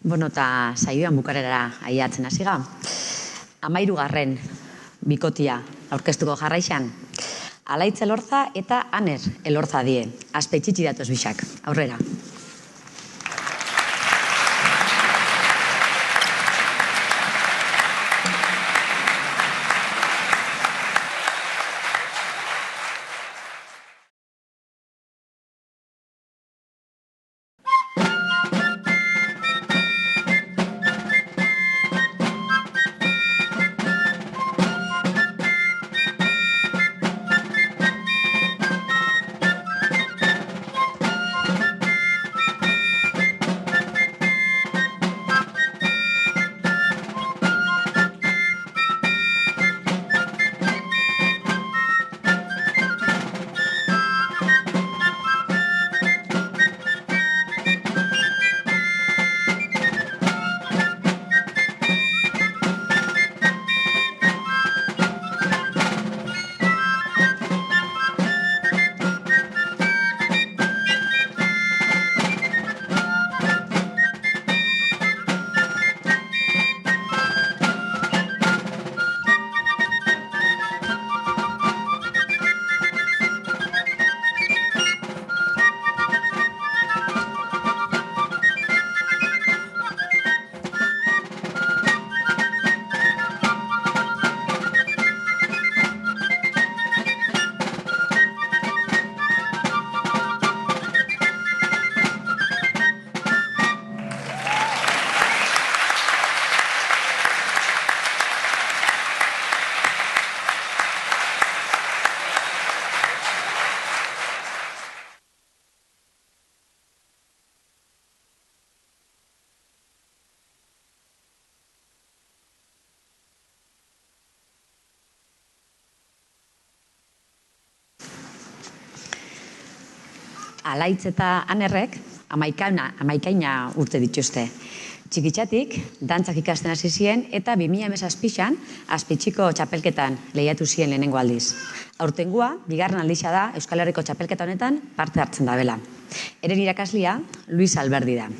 Bueno, eta saioan bukarera aiatzen hasiga. 13. bikotia aurkeztuko jarraixan. Alaitz Elorza eta Aner Elorza die. Azpeitxitxi datoz bixak. Aurrera. Alaitz eta Anerrek 11 urte dituzte. Txikitxatik, dantzak ikasten hasi ziren eta 2017an Azpeitxiko txapelketan lehiatu ziren lehenengo aldiz. Aurtengoa, bigarren aldixa da Euskal Herriko txapelketa honetan parte hartzen dabela. Eren irakaslia Luis Alberdi da.